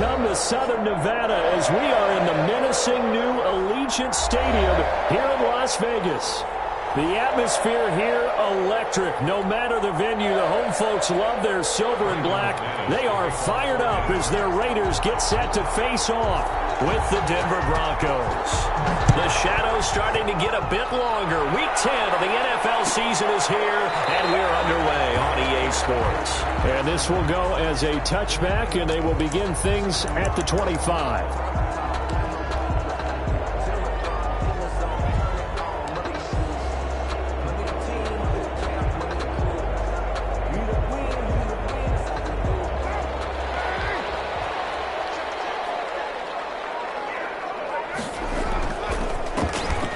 come to Southern Nevada as we are in the menacing new Allegiant Stadium here in Las Vegas. The atmosphere here, electric. No matter the venue, the home folks love their silver and black. They are fired up as their Raiders get set to face off with the Denver Broncos. The shadow's starting to get a bit longer. Week 10 of the NFL season is here, and we're underway on EA Sports. And this will go as a touchback, and they will begin things at the 25.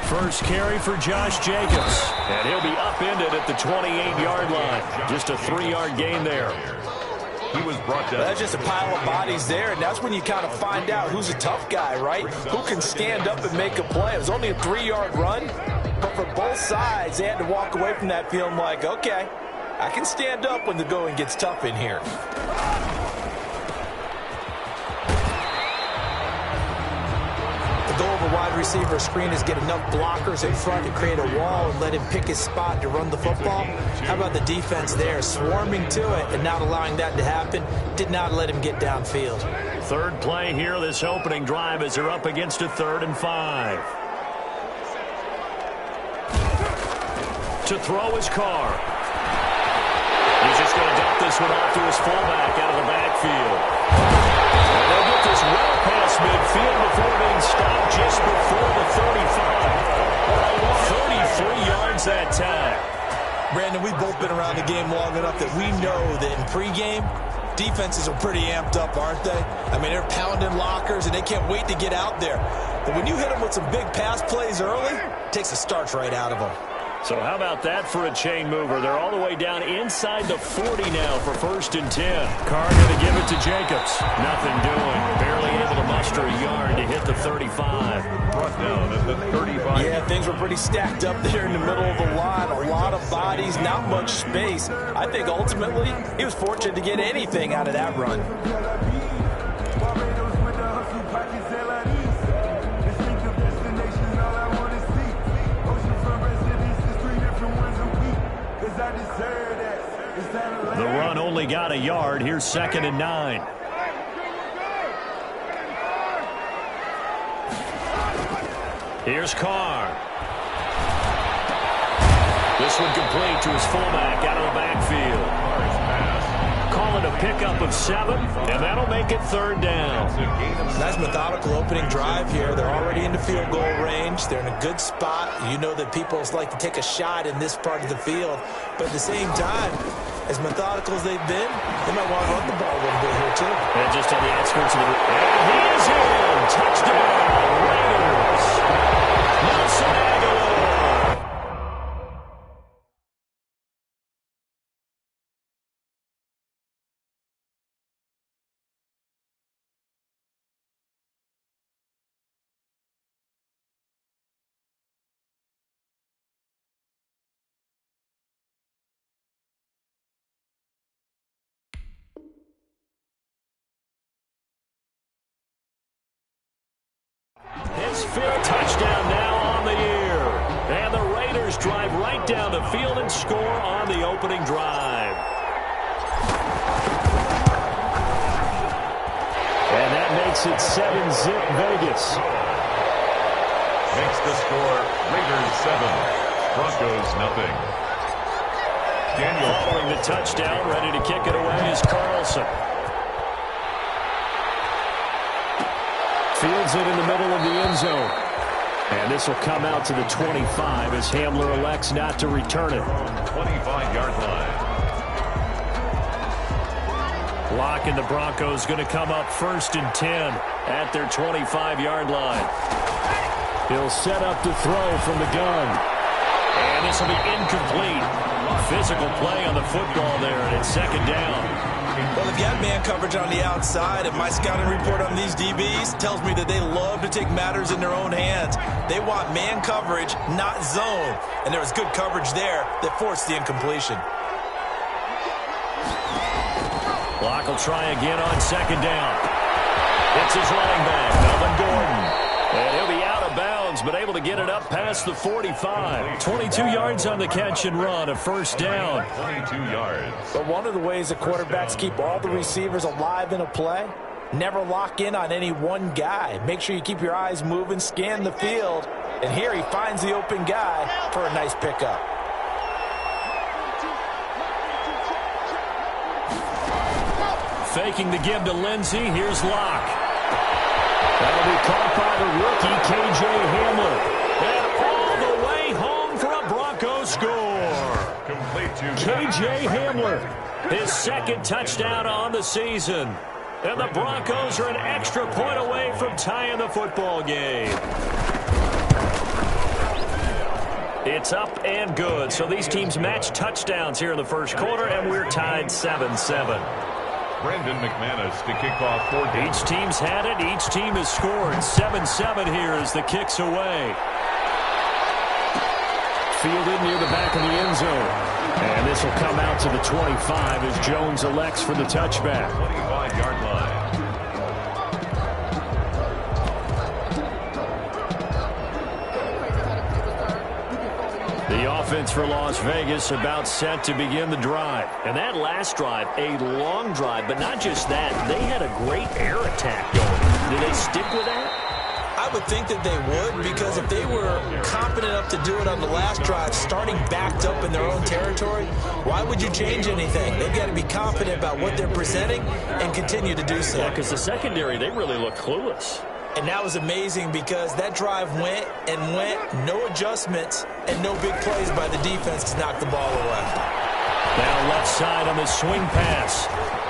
First carry for Josh Jacobs, and he'll be upended at the 28-yard line. Just a 3-yard gain there. He was brought down. That's just a pile of bodies there, and that's when you kind of find out who's a tough guy, right? Who can stand up and make a play. It was only a 3-yard run, but for both sides, they had to walk away from that feeling like, okay, I can stand up when the going gets tough in here. The goal of a wide receiver screen is get enough blockers in front to create a wall and let him pick his spot to run the football. How about the defense there, swarming to it and not allowing that to happen? Did not let him get downfield. Third play here, this opening drive, as they're up against a 3rd and 5. To throw his car. He's just going to dump this one off to his fullback out of the backfield. They'll get this well past midfield before being stopped just before the 35. 33 yards that time. Brandon, we've both been around the game long enough that we know that in pregame, defenses are pretty amped up, aren't they? I mean, they're pounding lockers, and they can't wait to get out there. But when you hit them with some big pass plays early, it takes the starch right out of them. So how about that for a chain mover? They're all the way down inside the 40 now for 1st and 10. Carr going to give it to Jacobs. Nothing doing. Barely able to muster a yard to hit the 35. Brought down at the 35. Yeah, things were pretty stacked up there in the middle of the line. A lot of bodies, not much space. I think ultimately he was fortunate to get anything out of that run. The run only got a yard. Here's 2nd and 9. Here's Carr. This one complete to his fullback out of the backfield. Call it a pickup of 7, and that'll make it 3rd down. Nice methodical opening drive here. They're already into field goal range. They're in a good spot. You know that people like to take a shot in this part of the field. But at the same time, as methodical as they've been, they might want to run the ball a little bit here, too. And just on the outskirts of the... And he is in! Touchdown, Raiders! Nelson Aguilar! His 5th touchdown now on the year. And the Raiders drive right down the field and score on the opening drive. And that makes it 7-zip Vegas. Makes the score Raiders 7, Broncos nothing. Daniel following the touchdown, ready to kick it away is Carlson. Fields it in the middle of the end zone. And this will come out to the 25 as Hamler elects not to return it. 25-yard line. Lock and the Broncos going to come up 1st and 10 at their 25-yard line. He'll set up to throw from the gun. And this will be incomplete. Physical play on the football there, and it's 2nd down. Well, they've got man coverage on the outside, and my scouting report on these DBs tells me that they love to take matters in their own hands. They want man coverage, not zone. And there was good coverage there that forced the incompletion. Locke will try again on 2nd down. It's his running back, Melvin Gordon. And he'll be out of bounds, but able to get it up past the 45. 22 yards on the catch and run, a first down. 22 yards. But one of the ways the quarterbacks keep all the receivers alive in a play, never lock in on any one guy. Make sure you keep your eyes moving, scan the field. And here he finds the open guy for a nice pickup. Faking the give to Lindsey. Here's Locke. That'll be caught by the rookie, K.J. Hamler. And all the way home for a Broncos score. Complete to K.J. Hamler, his second touchdown on the season. And the Broncos are an extra point away from tying the football game. It's up and good. So these teams match touchdowns here in the first quarter, and we're tied 7-7. Brandon McManus to kick off for Each team's had it. Each team has scored. 7-7 here as the kick's away. Fielded near the back of the end zone. And this will come out to the 25 as Jones elects for the touchback. 25-yard line. The offense for Las Vegas about set to begin the drive. And that last drive, a long drive, but not just that. They had a great air attack going. Do they stick with that? I would think that they would, because if they were competent enough to do it on the last drive, starting backed up in their own territory, why would you change anything? They've got to be confident about what they're presenting and continue to do so. Yeah, because the secondary, they really looked clueless. And that was amazing because that drive went and went, no adjustments, and no big plays by the defense to knock the ball away. Now left side on the swing pass.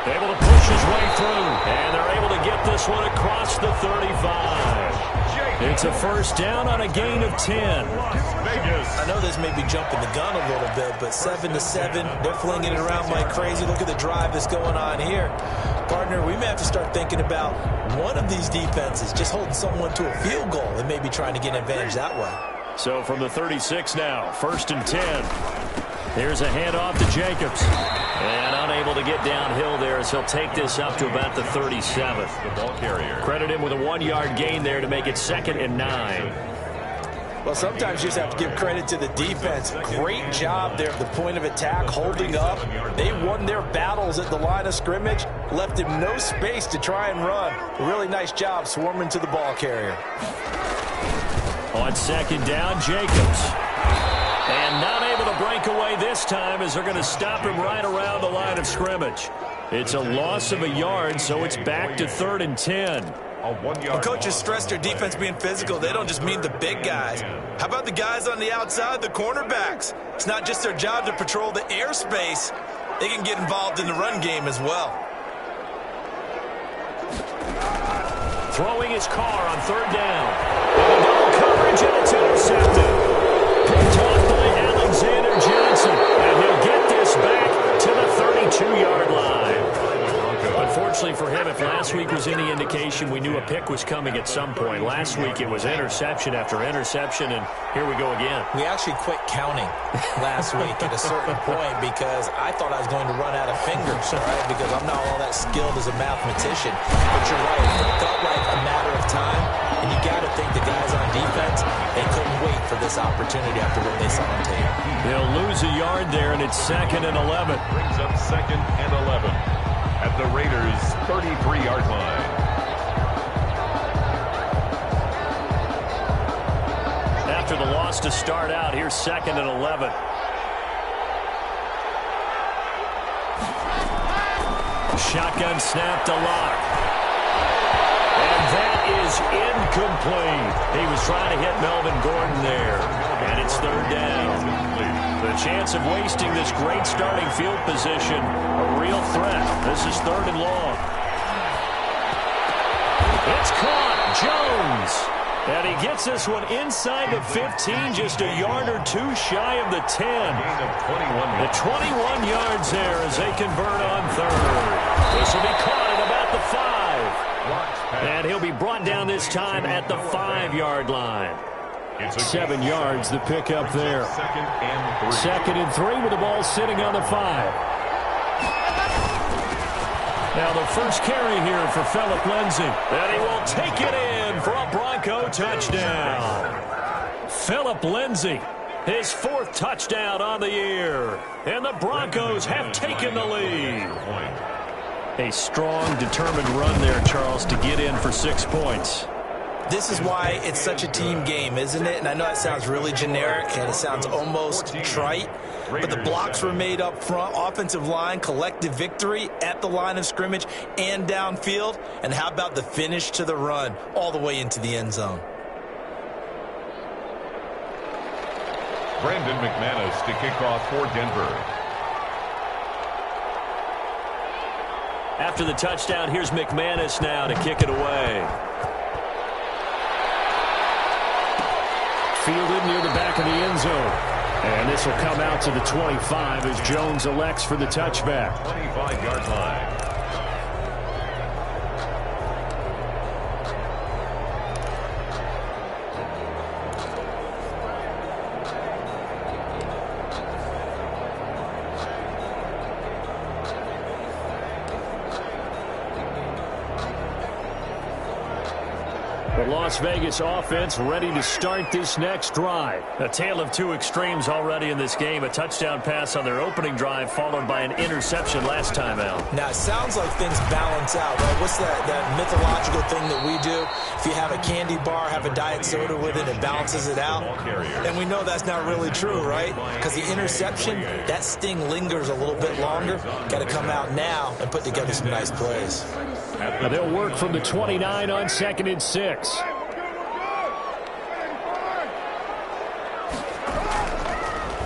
Able to push his way through. And they're able to get this one across the 35. It's a first down on a gain of 10. I know this may be jumping the gun a little bit, but 7-7, they're flinging it around like crazy. Look at the drive that's going on here. Partner, we may have to start thinking about one of these defenses just holding someone to a field goal and maybe trying to get an advantage that way. So from the 36 now, first and 10. Here's a handoff to Jacobs. And unable to get downhill there as he'll take this up to about the 37th. The ball carrier. Credit him with a 1-yard gain there to make it 2nd and 9. Well, sometimes you just have to give credit to the defense. Great job there at the point of attack, holding up. They won their battles at the line of scrimmage, left him no space to try and run. A really nice job swarming to the ball carrier. On 2nd down, Jacobs. And not able to break away this time as they're going to stop him right around the line of scrimmage. It's a loss of a yard, so it's back to 3rd and 10. The coaches stress their defense being physical. They don't just mean the big guys. How about the guys on the outside, the cornerbacks? It's not just their job to patrol the airspace. They can get involved in the run game as well. Throwing his car on 3rd down. No coverage, and it's intercepted. Picked off by Alexander Johnson. And he'll get this back to the 32-yard line. Unfortunately for him, if last week was any indication, we knew a pick was coming at some point. Last week it was interception after interception, and here we go again. We actually quit counting last week at a certain point because I thought I was going to run out of fingers, right? Because I'm not all that skilled as a mathematician. But you're right. It felt like a matter of time, and you got to think the guys on defense, they couldn't wait for this opportunity after what they saw on tape. They'll lose a yard there, and it's 2nd and 11. Brings up 2nd and 11. At the Raiders' 33-yard line. After the loss to start out, here's 2nd and 11. Shotgun snap to Locke. And that is incomplete. He was trying to hit Melvin Gordon there. And it's 3rd down. The chance of wasting this great starting field position, a real threat. This is 3rd and long. It's caught. Jones. And he gets this one inside the 15, just a yard or two shy of the 10. The 21 yards there as they convert on 3rd. This will be caught at about the 5. And he'll be brought down this time at the 5-yard line. 7 yards, the pickup there. 2nd and 3 with the ball sitting on the 5. Now the first carry here for Phillip Lindsay. And he will take it in for a Bronco touchdown. Phillip Lindsay, his 4th touchdown on the year. And the Broncos have taken the lead. A strong, determined run there, Charles, to get in for 6 points. This is why it's such a team game, isn't it? And I know it sounds really generic and it sounds almost trite, but the blocks were made up front, offensive line, collective victory at the line of scrimmage and downfield. And how about the finish to the run all the way into the end zone? Brandon McManus to kick off for Denver. After the touchdown, here's McManus now to kick it away. Fielded near the back of the end zone. And this will come out to the 25 as Jones elects for the touchback. 25-yard line. The Las Vegas offense ready to start this next drive. A tale of two extremes already in this game. A touchdown pass on their opening drive followed by an interception last time out. Now, it sounds like things balance out, right? What's that mythological thing that we do? If you have a candy bar, have a diet soda with it, it balances it out. And we know that's not really true, right? Because the interception, that sting lingers a little bit longer. Got to come out now and put together some nice plays. Now they'll work from the 29 on 2nd and 6.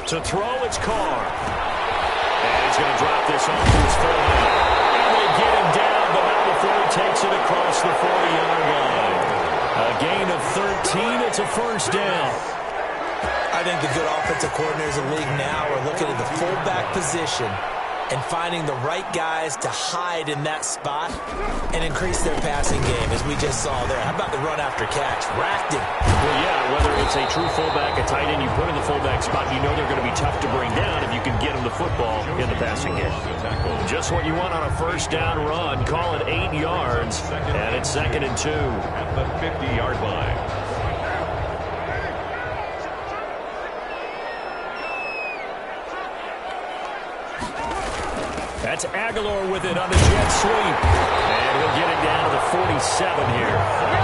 To throw, it's Carr. And he's going to drop this off to his fullback. And they get him down, but not before he takes it across the 40-yard line. A gain of 13. It's a first down. I think the good offensive coordinators in the league now are looking at the fullback position and finding the right guys to hide in that spot and increase their passing game, as we just saw there. How about the run after catch? Racked him. Well, yeah, whether it's a true fullback, a tight end you put in the fullback spot, you know they're going to be tough to bring down if you can get them the football in the passing game. Just what you want on a first down run. Call it 8 yards, and it's 2nd and 2. At the 50-yard line. That's Aguilar with it on the jet sweep. And he'll get it down to the 47 here.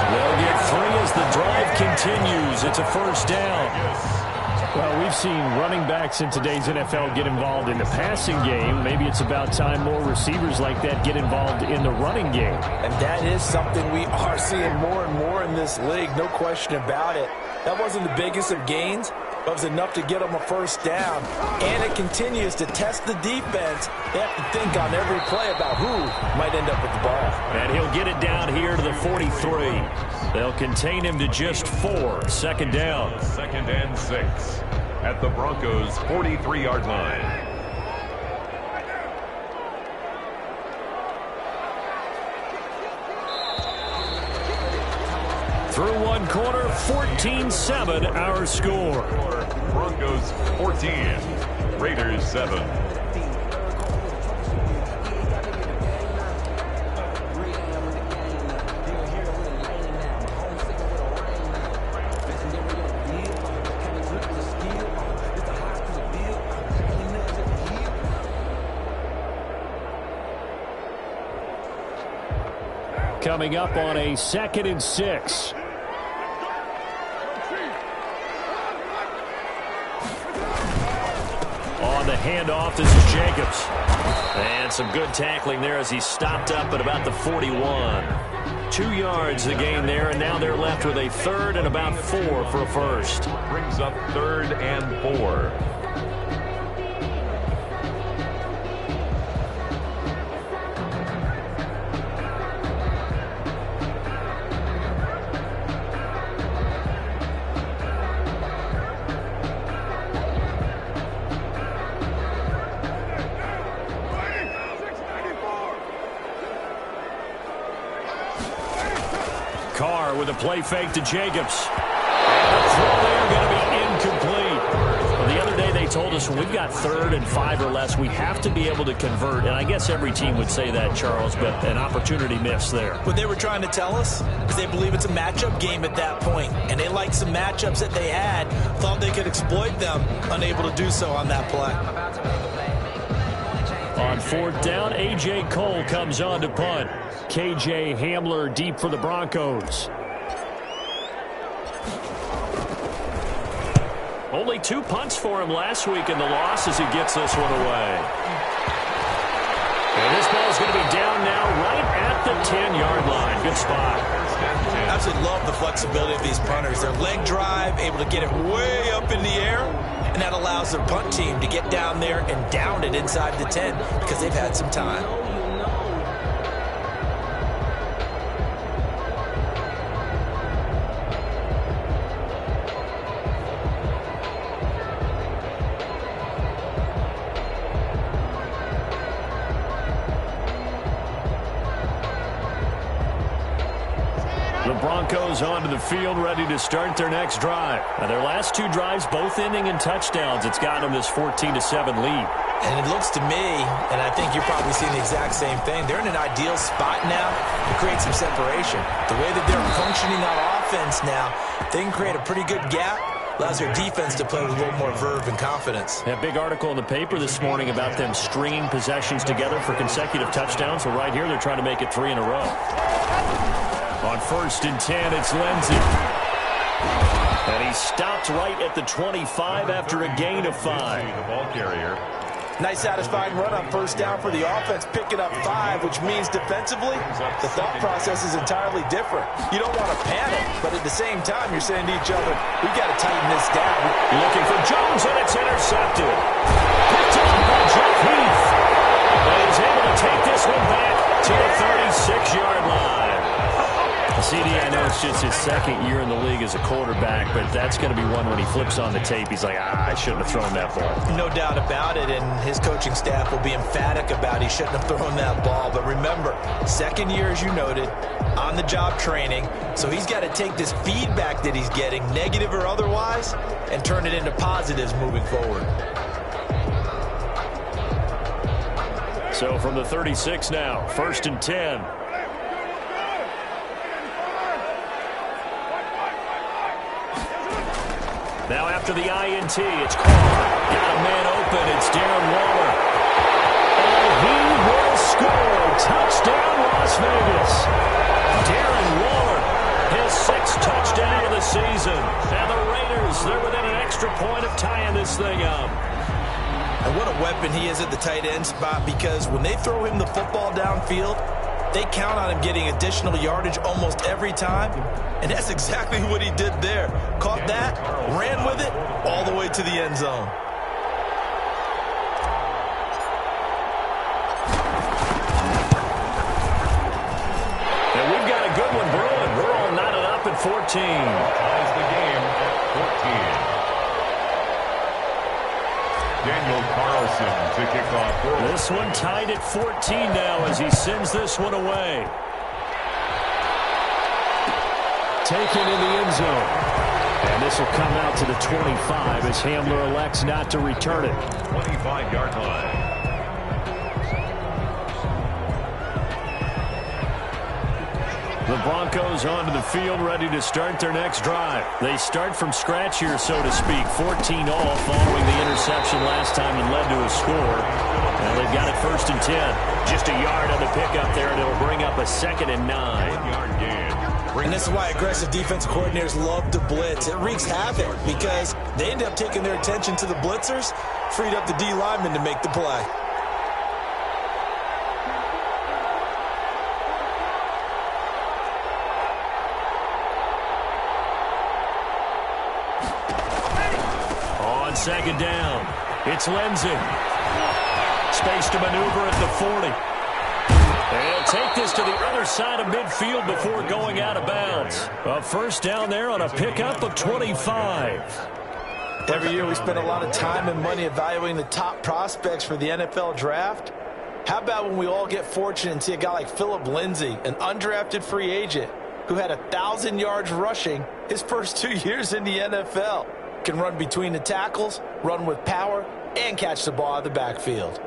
They'll get 3 as the drive continues. It's a first down. Well, we've seen running backs in today's NFL get involved in the passing game. Maybe it's about time more receivers like that get involved in the running game. And that is something we are seeing more and more in this league, no question about it. That wasn't the biggest of gains, but it was enough to get them a first down. And it continues to test the defense. They have to think on every play about who might end up with the ball. And he'll get it down here to the 43. They'll contain him to just 4. 2nd down. 2nd and 6 at the Broncos' 43-yard line. Through one quarter, 14-7 our score. Broncos 14, Raiders 7. Coming up on a 2nd and 6. On the handoff, this is Jacobs. And some good tackling there as he stopped up at about the 41. 2 yards the gain there, and now they're left with a 3rd and about 4 for a first. Brings up 3rd and 4. Carr with a play fake to Jacobs. And the throw there going to be incomplete. Well, the other day they told us this one. We've got 3rd and 5 or less. We have to be able to convert, and I guess every team would say that, Charles, but an opportunity miss there. What they were trying to tell us is they believe it's a matchup game at that point, and they liked some matchups that they had, thought they could exploit them, unable to do so on that play. On 4th down, A.J. Cole comes on to punt. K.J. Hamler deep for the Broncos. Only 2 punts for him last week in the loss as he gets this one away. And this ball is going to be down now right at the 10-yard line. Good spot. I absolutely love the flexibility of these punters. Their leg drive, able to get it way up in the air, and that allows their punt team to get down there and down it inside the 10 because they've had some time. The Broncos onto the field, ready to start their next drive. Now, their last 2 drives, both ending in touchdowns. It's got them this 14-7 lead. And it looks to me, and I think you're probably seeing the exact same thing, they're in an ideal spot now to create some separation. The way that they're functioning on offense now, they can create a pretty good gap. Allows their defense to play with a little more verve and confidence. That big article in the paper this morning about them stringing possessions together for consecutive touchdowns. Well, right here, they're trying to make it 3 in a row. On 1st and 10, it's Lindsey. And he stopped right at the 25 after a gain of 5. The ball carrier. Nice satisfying run on 1st down for the offense, picking up 5, which means defensively, the thought process is entirely different. You don't want to panic, but at the same time, you're saying to each other, we've got to tighten this down. Looking for Jones, and it's intercepted. Picked up by Jeff Heath. And he's able to take this one back to the 36-yard line. CD, I know it's just his 2nd year in the league as a quarterback, but that's going to be one when he flips on the tape. He's like, I shouldn't have thrown that ball. No doubt about it, and his coaching staff will be emphatic about he shouldn't have thrown that ball. But remember, 2nd year, as you noted, on-the-job training, so he's got to take this feedback that he's getting, negative or otherwise, and turn it into positives moving forward. So from the 36 now, 1st and 10. Now after the INT, it's Carr. Got a man open. It's Darren Waller. And he will score. Touchdown, Las Vegas. Darren Waller, his 6th touchdown of the season. And the Raiders, they're within an extra point of tying this thing up. And what a weapon he is at the tight end spot, because when they throw him the football downfield, they count on him getting additional yardage almost every time. And that's exactly what he did there. Caught that, ran with it, all the way to the end zone. And we've got a good one brewing. We're all knotted up at 14. Ties the game at 14. Daniel Carlson to kick off. This one tied at 14 now as he sends this one away. Taken in the end zone. And this will come out to the 25 as Hamler elects not to return it. 25-yard line. The Broncos onto the field, ready to start their next drive. They start from scratch here, so to speak. 14-all following the interception last time and led to a score. And they've got it 1st and 10. Just a yard on the pickup there, and it'll bring up a 2nd and 9. Yard gain. And this is why aggressive defensive coordinators love to blitz. It wreaks havoc because they end up taking their attention to the blitzers, freed up the D lineman to make the play. On 2nd down, it's Lindsey. Space to maneuver at the 40. They'll take this to the other side of midfield before going out of bounds. A 1st down there on a pickup of 25. Every year we spend a lot of time and money evaluating the top prospects for the NFL draft. How about when we all get fortunate and see a guy like Phillip Lindsay, an undrafted free agent who had 1,000 yards rushing his first 2 years in the NFL. Can run between the tackles, run with power, and catch the ball out of the backfield.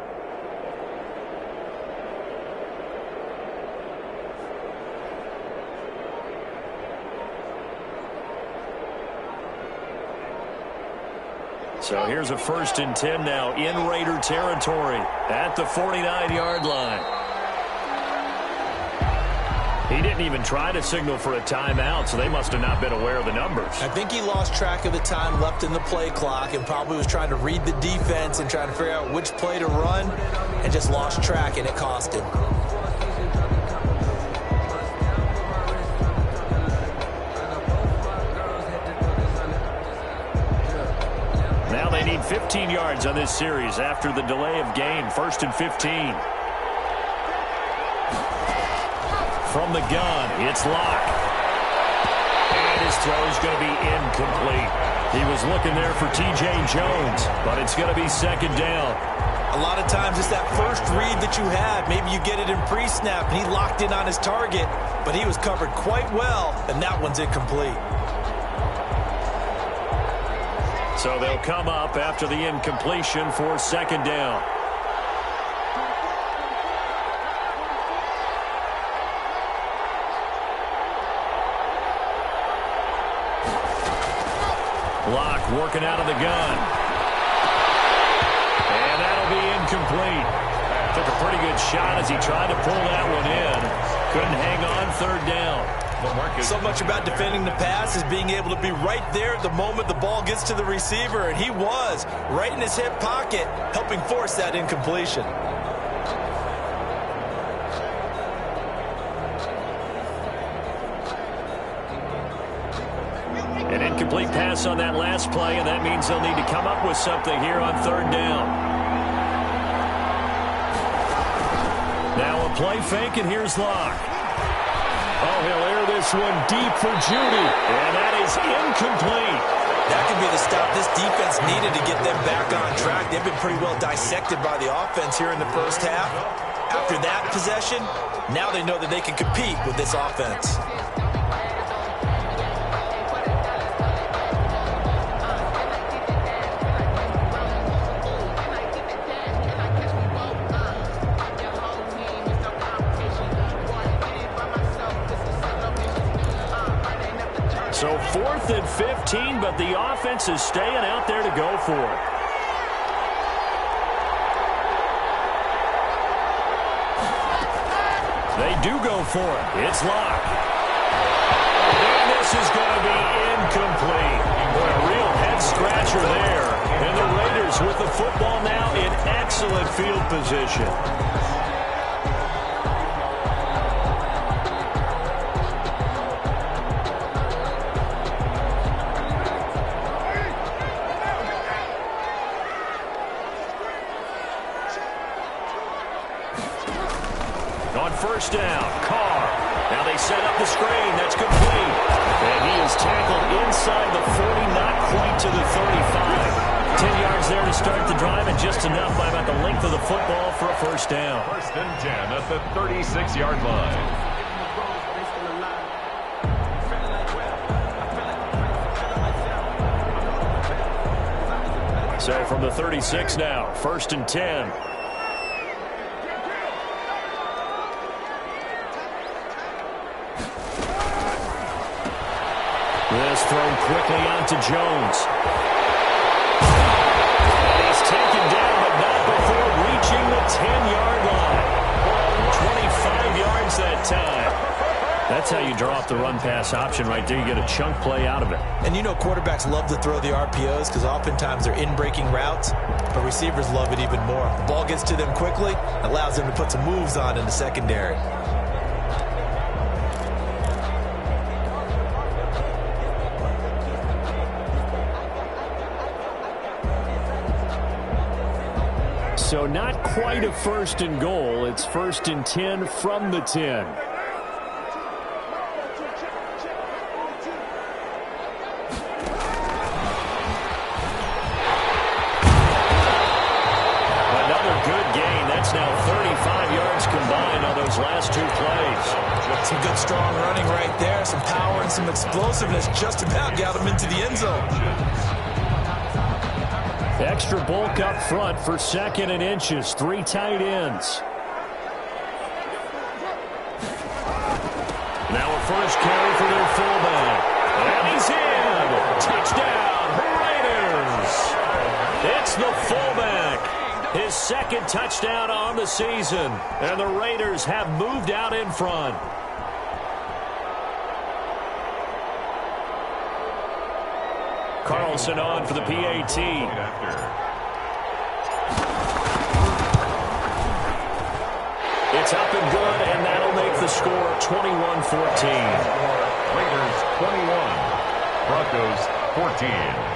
So here's a 1st and 10 now in Raider territory at the 49-yard line. He didn't even try to signal for a timeout, so they must have not been aware of the numbers. I think he lost track of the time left in the play clock and probably was trying to read the defense and trying to figure out which play to run and just lost track, and it cost him. Now they need 15 yards on this series after the delay of game. 1st and 15. From the gun, it's Locke. And his throw is going to be incomplete. He was looking there for T.J. Jones, but it's going to be 2nd down. A lot of times it's that first read that you have. Maybe you get it in pre-snap, and he locked in on his target, but he was covered quite well, and that one's incomplete. So they'll come up after the incompletion for 2nd down. Locke working out of the gun. And that'll be incomplete. Took a pretty good shot as he tried to pull that one in. Couldn't hang on 3rd down. So much about defending the pass is being able to be right there at the moment the ball gets to the receiver, and he was right in his hip pocket, helping force that incompletion. An incomplete pass on that last play, and that means they'll need to come up with something here on 3rd down. Now a play fake, and here's Locke. Oh, he'll air this one deep for Judy, and that is incomplete. That could be the stop this defense needed to get them back on track. They've been pretty well dissected by the offense here in the first half. After that possession, now they know that they can compete with this offense. So 4th and 15, but the offense is staying out there to go for it. They do go for it. It's Locke. And this is going to be incomplete. Boy, a real head-scratcher there. And the Raiders with the football now in excellent field position. On 1st down, Carr. Now they set up the screen. That's complete. And he is tackled inside the 40, not quite to the 35. 10 yards there to start the drive, and just enough by about the length of the football for a 1st down. 1st and 10 at the 36-yard line. So from the 36 now, 1st and 10. This thrown quickly onto Jones. And he's taken down, but not before reaching the 10-yard line. 25 yards that time. That's how you draw up the run-pass option right there. You get a chunk play out of it. And you know quarterbacks love to throw the RPOs because oftentimes they're in-breaking routes, but receivers love it even more. The ball gets to them quickly, allows them to put some moves on in the secondary. So not quite a 1st and goal. It's 1st and 10 from the 10. Another good gain. That's now 35 yards combined on those last 2 plays. Some good strong running right there. Some power and some explosiveness just about got him into the end zone. Extra bulk up front for 2nd and inches. 3 tight ends. Now a first carry for their fullback. And he's in. Touchdown, Raiders. It's the fullback. His 2nd touchdown on the season. And the Raiders have moved out in front. Carlson on for the PAT. It's up and good, and that'll make the score 21-14. Raiders 21, Broncos 14.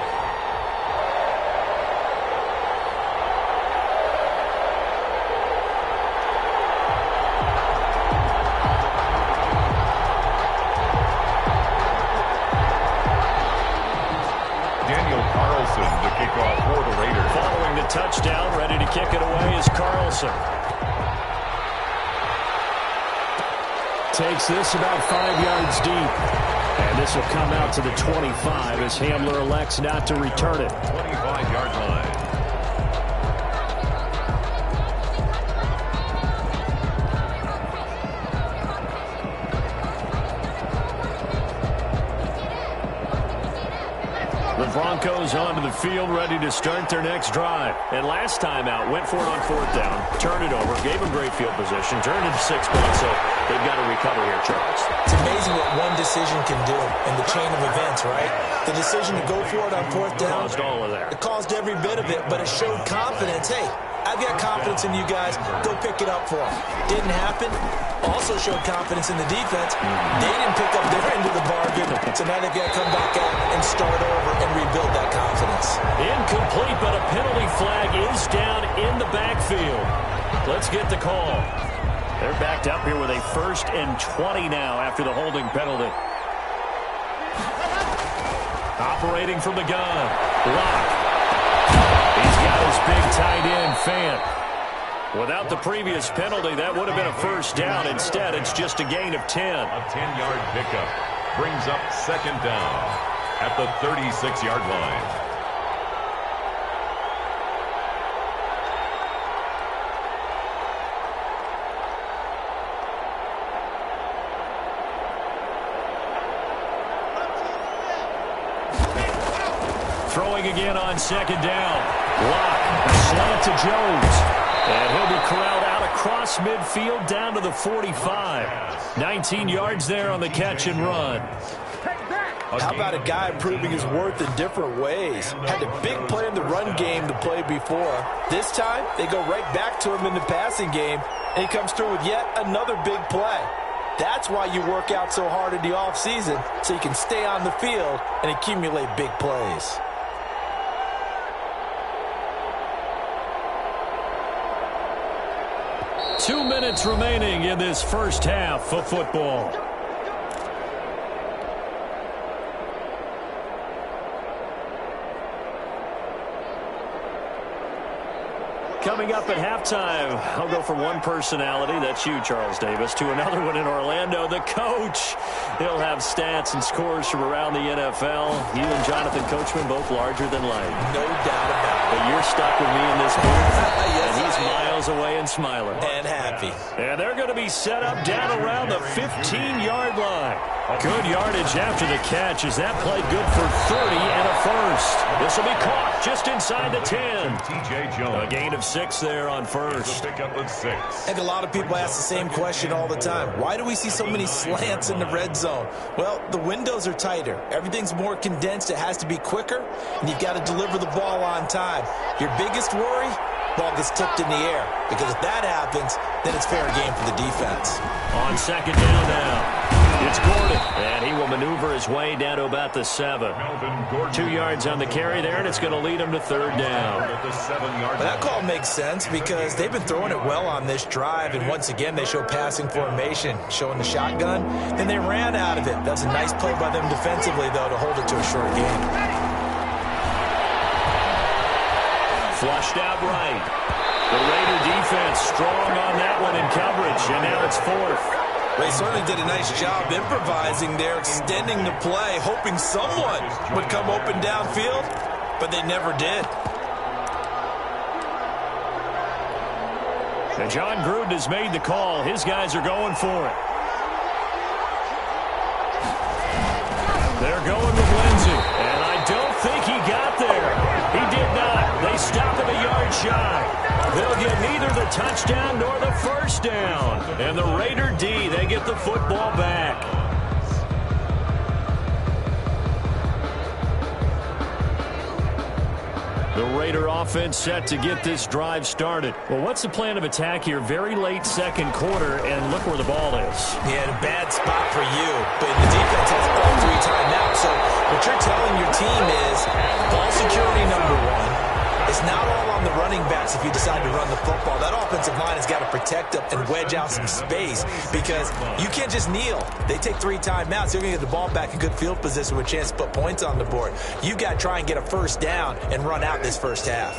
To kick off for the Raiders. Following the touchdown, ready to kick it away is Carlson. Takes this about 5 yards deep. And this will come out to the 25 as Hamler elects not to return it. 25-yard line. Broncos onto the field, ready to start their next drive. And last time out, went for it on 4th down, turned it over, gave them great field position, turned it to 6 points, so they've got to recover here, Charles. It's amazing what one decision can do in the chain of events, right? The decision to go for it on 4th down. Caused all of that. It caused every bit of it, but it showed confidence. Hey, I've got confidence in you guys. Go pick it up for them. Didn't happen. Also showed confidence in the defense. They didn't pick up their end of the bargain, so now they've got to come back out and start over and rebuild that confidence. Incomplete, but a penalty flag is down in the backfield. Let's get the call. They're backed up here with a 1st and 20 now after the holding penalty. Operating from the gun. Lock. He's got his big tight end, Fant. Without the previous penalty, that would have been a 1st down. Instead, it's just a gain of 10. A 10-yard pickup brings up 2nd down at the 36-yard line. Throwing again on 2nd down. Lock. Slant to Jones. And he'll be corralled out across midfield down to the 45. 19 yards there on the catch and run. How about a guy proving his worth in different ways? Had a big play in the run game to play before. This time, they go right back to him in the passing game, and he comes through with yet another big play. That's why you work out so hard in the offseason, so you can stay on the field and accumulate big plays. Two minutes remaining in this first half of football. Coming up at halftime, I'll go from one personality, that's you, Charles Davis, to another one in Orlando, the coach. He'll have stats and scores from around the NFL. You and Jonathan Coachman both larger than life. No doubt about it. But you're stuck with me in this booth, yes, and he's miles away and smiling. And happy. And they're going to be set up down around the 15-yard line. Good yardage after the catch as that played good for 30 and a first. This will be caught just inside the 10. T.J. Jones. A gain of 6 there on first. Pick up with 6. I think a lot of people ask the same question all the time. Why do we see so many slants in the red zone? Well, the windows are tighter. Everything's more condensed. It has to be quicker, and you've got to deliver the ball on time. Your biggest worry? Ball gets tipped in the air, because if that happens, then it's fair game for the defense. On 2nd down now. It's Gordon, and he will maneuver his way down to about the 7. 2 yards on the carry there, and it's going to lead him to 3rd down. Well, that call makes sense because they've been throwing it well on this drive, and once again they show passing formation, showing the shotgun. Then they ran out of it. That's a nice play by them defensively, though, to hold it to a short game. Flushed out right. The Raider defense strong on that one in coverage, and now it's 4th. They certainly did a nice job improvising there, extending the play, hoping someone would come open downfield, but they never did. And John Gruden has made the call. His guys are going for it. They're going with Lindsey. And I don't think he got there. He did not. They stop him a yard shy. They'll get neither the touchdown nor the first down. And the Raider D, they get the football back. The Raider offense set to get this drive started. Well, what's the plan of attack here? Very late second quarter, and look where the ball is. Yeah, a bad spot for you, but the defense has all 3 timeouts. So what you're telling your team is ball security number 1. It's not all on the running backs if you decide to run the football. That offensive line has got to protect them and wedge out some space because you can't just kneel. They take 3 timeouts. They're going to get the ball back in good field position with a chance to put points on the board. You've got to try and get a first down and run out this first half.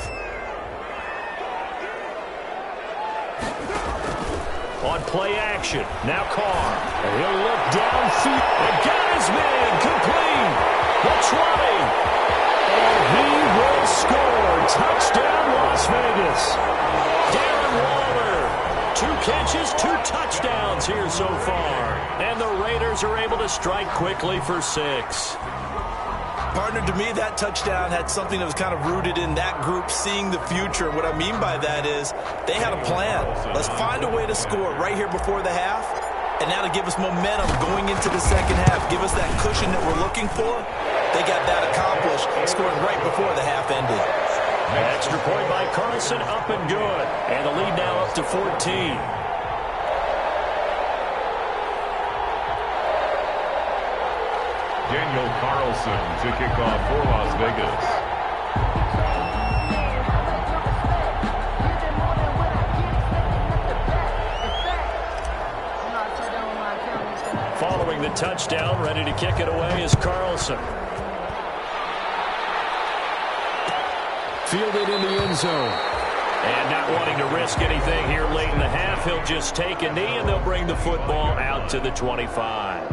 On play action, now Carr. And he'll look downfield. And got his man complete. The 20. And he will score. Touchdown, Las Vegas. Darren Waller. 2 catches, 2 touchdowns here so far. And the Raiders are able to strike quickly for 6. Partner, to me, that touchdown had something that was kind of rooted in that group seeing the future. What I mean by that is they had a plan. Let's find a way to score right here before the half. And now to give us momentum going into the second half. Give us that cushion that we're looking for. They got that accomplished, scoring right before the half ended. Extra point by Carlson, up and good. And the lead now up to 14. Daniel Carlson to kick off for Las Vegas. Following the touchdown, ready to kick it away is Carlson. Fielded in the end zone. And not wanting to risk anything here late in the half, he'll just take a knee and they'll bring the football out to the 25.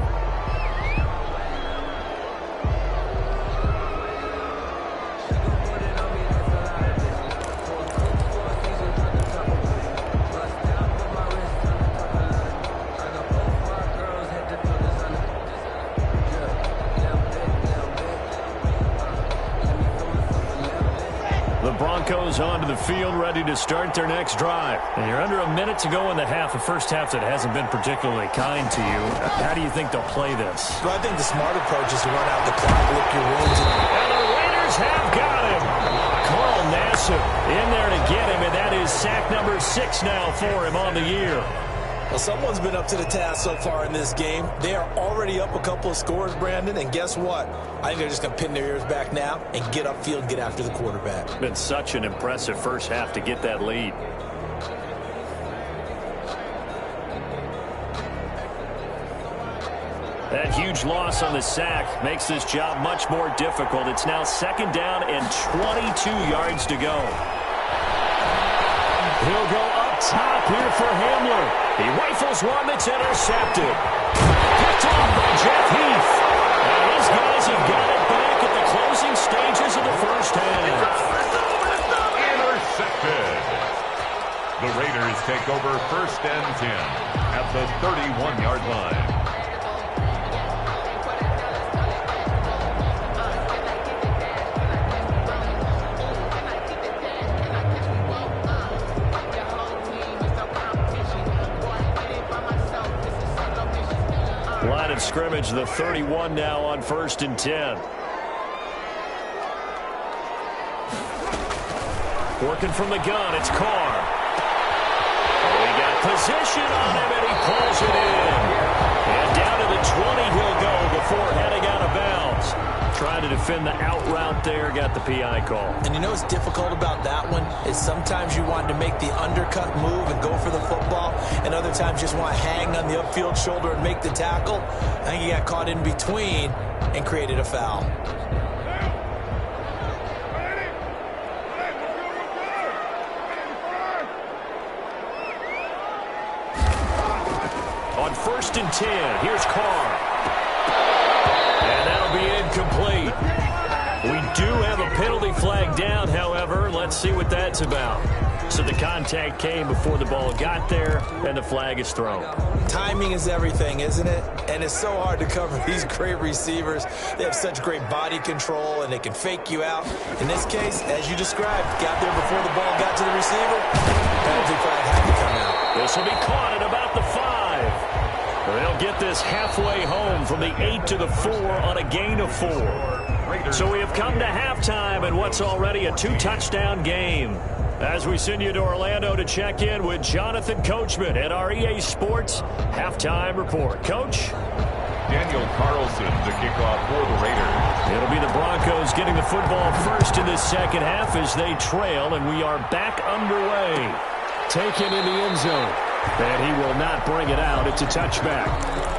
Broncos onto the field, ready to start their next drive. And you're under a minute to go in the half, a first half that hasn't been particularly kind to you. How do you think they'll play this? Well, I think the smart approach is to run out the clock, lick your wounds. And the Raiders have got him. Carl Nassib in there to get him, and that is sack number 6 now for him on the year. Well, someone's been up to the task so far in this game. They are already up a couple of scores, Brandon, and guess what? I think they're just going to pin their ears back now and get upfield, get after the quarterback. Been such an impressive first half to get that lead. That huge loss on the sack makes this job much more difficult. It's now 2nd down and 22 yards to go. He'll go up top here for Hamler. He rifles one that's intercepted. Picked off by Jeff Heath. And these guys have got it back at the closing stages of the first half. Intercepted. The Raiders take over 1st and 10 at the 31-yard line. Line of scrimmage, the 31 now on 1st and 10. Working from the gun, it's Carr. Oh, he got position on him, and he pulls it in. And down to the 20 he'll go before heading out of bounds. Trying to defend the out route there, got the PI call. And you know what's difficult about that one is sometimes you want to make the undercut move and go for the football, and other times you just want to hang on the upfield shoulder and make the tackle. I think he got caught in between and created a foul. On 1st and 10, here's Carr. And that'll be incomplete. We do have a penalty early flag down, however. Let's see what that's about. So the contact came before the ball got there, and the flag is thrown. Timing is everything, isn't it? And it's so hard to cover these great receivers. They have such great body control, and they can fake you out. In this case, as you described, got there before the ball got to the receiver. Penalty flag had to come out. This will be caught at about the 5. They'll get this halfway home from the 8 to the 4 on a gain of 4. So we have come to halftime in what's already a 2-touchdown game. As we send you to Orlando to check in with Jonathan Coachman at our EA Sports Halftime Report. Coach? Daniel Carlson to kick off for the Raiders. It'll be the Broncos getting the football first in this second half as they trail, and we are back underway. Taken in the end zone, and he will not bring it out. It's a touchback.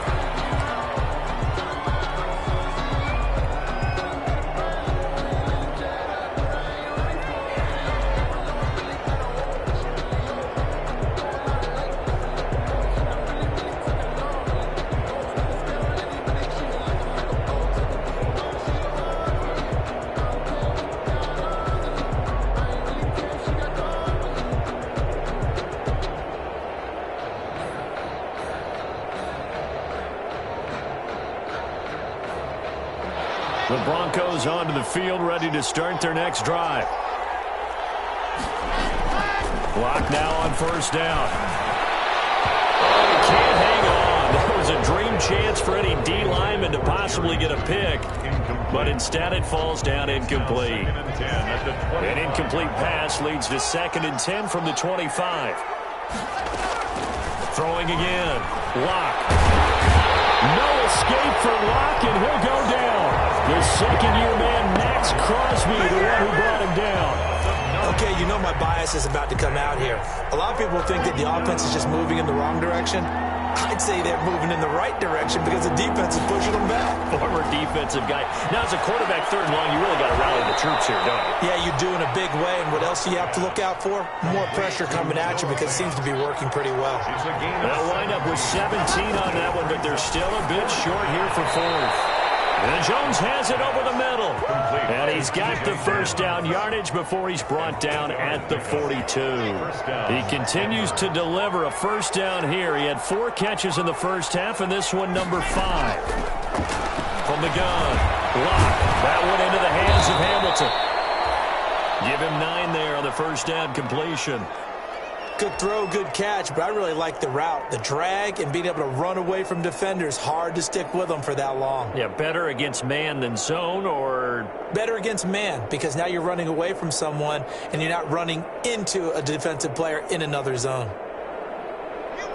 The Broncos onto the field, ready to start their next drive. Block now on first down. Oh, he can't hang on. That was a dream chance for any D lineman to possibly get a pick, but instead it falls down incomplete. An incomplete pass leads to 2nd and 10 from the 25. Throwing again. Lock. No escape for Lock, and he'll go down. The second-year man, Max Crosby, the one who brought him down. Okay, you know my bias is about to come out here. A lot of people think that the offense is just moving in the wrong direction. I'd say they're moving in the right direction because the defense is pushing them back. Former defensive guy. Now, as a quarterback 3rd and long, you really got to rally the troops here, don't you? Yeah, you do in a big way. And what else do you have to look out for? More pressure coming at you because it seems to be working pretty well. They'll wind up with 17 on that one, but they're still a bit short here for 4th. And Jones has it over the middle. And he's got the first down yardage before he's brought down at the 42. He continues to deliver a first down here. He had 4 catches in the first half, and this one number 5. From the gun, Lock. That one into the hands of Hamilton. Give him 9 there on the first down completion. Good throw, good catch, but I really like the route. The drag and being able to run away from defenders. Hard to stick with them for that long. Yeah, better against man than zone, or? Better against man, because now you're running away from someone and you're not running into a defensive player in another zone.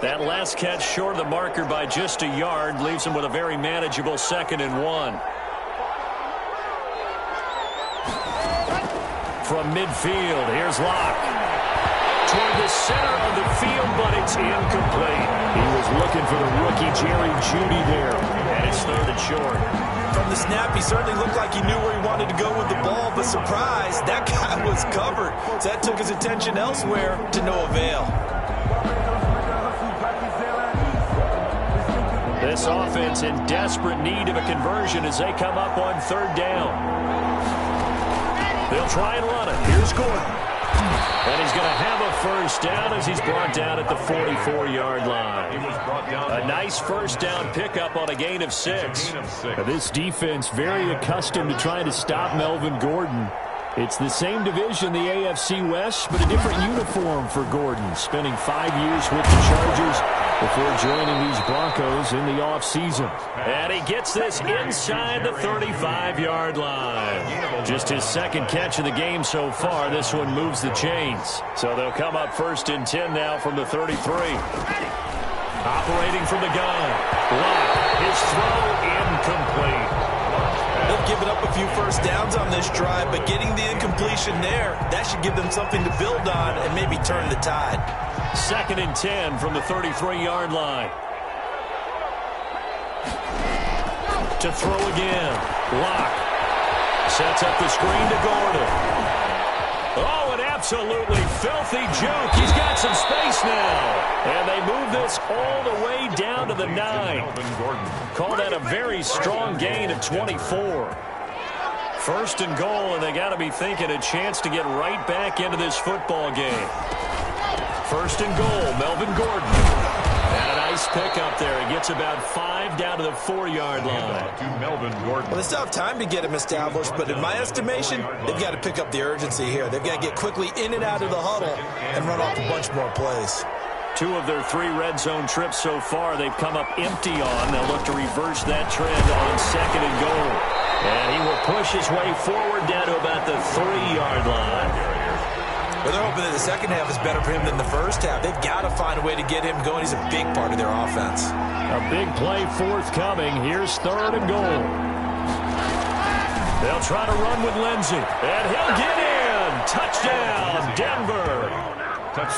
That last catch short of the marker by just a yard leaves him with a very manageable 2nd and 1. From midfield, here's Lock. Toward the center of the field, but it's incomplete. He was looking for the rookie Jerry Jeudy there, and it's 3rd and short. From the snap, he certainly looked like he knew where he wanted to go with the ball, but surprise, that guy was covered. So that took his attention elsewhere to no avail. This offense in desperate need of a conversion as they come up on 3rd down. They'll try and run it. Here's Gordon. And he's going to have a first down as he's brought down at the 44-yard line. A nice first down pickup on a gain of 6. This defense very accustomed to trying to stop Melvin Gordon. It's the same division, the AFC West, but a different uniform for Gordon, spending 5 years with the Chargers before joining these Broncos in the offseason. And he gets this inside the 35-yard line. Just his 2nd catch of the game so far. This one moves the chains. So they'll come up 1st and 10 now from the 33. Operating from the gun. Lock. His throw incomplete. They've given up a few first downs on this drive, but getting the incompletion there, that should give them something to build on and maybe turn the tide. 2nd and 10 from the 33-yard line. To throw again. Lock. Sets up the screen to Gordon. Oh, an absolutely filthy juke. He's got some space now. And they move this all the way down to the 9. Call that a very strong gain of 24. First and goal, and they got to be thinking a chance to get right back into this football game. First and goal, Melvin Gordon. And a nice pick up there. He gets about 5 down to the 4-yard line. To Melvin Gordon. Well, they still have time to get him established, but in my estimation, they've got to pick up the urgency here. They've got to get quickly in and out of the huddle and run off a bunch more plays. 2 of their 3 red zone trips so far, they've come up empty on. They'll look to reverse that trend on second and goal. And he will push his way forward down to about the 3-yard line. Well, they're hoping that the second half is better for him than the first half. They've got to find a way to get him going. He's a big part of their offense. A big play forthcoming. Here's third and goal. They'll try to run with Lindsey. And he'll get in. Touchdown, Denver.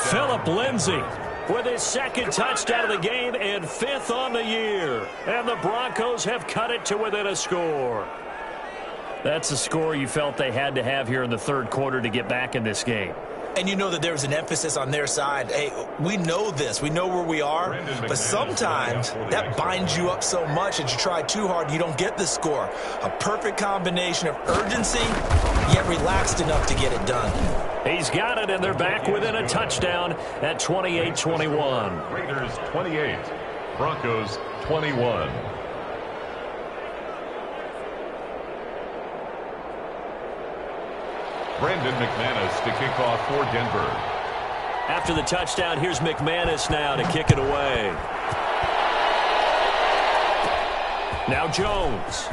Philip Lindsey with his second touchdown of the game and 5th on the year. And the Broncos have cut it to within a score. That's a score you felt they had to have here in the third quarter to get back in this game. And you know that there's an emphasis on their side. Hey, we know this. We know where we are. But sometimes that binds you up so much that you try too hard, you don't get the score. A perfect combination of urgency, yet relaxed enough to get it done. He's got it, and they're back within a touchdown at 28-21. Raiders 28, Broncos 21. Brandon McManus to kick off for Denver. After the touchdown, here's McManus now to kick it away. Now Jones.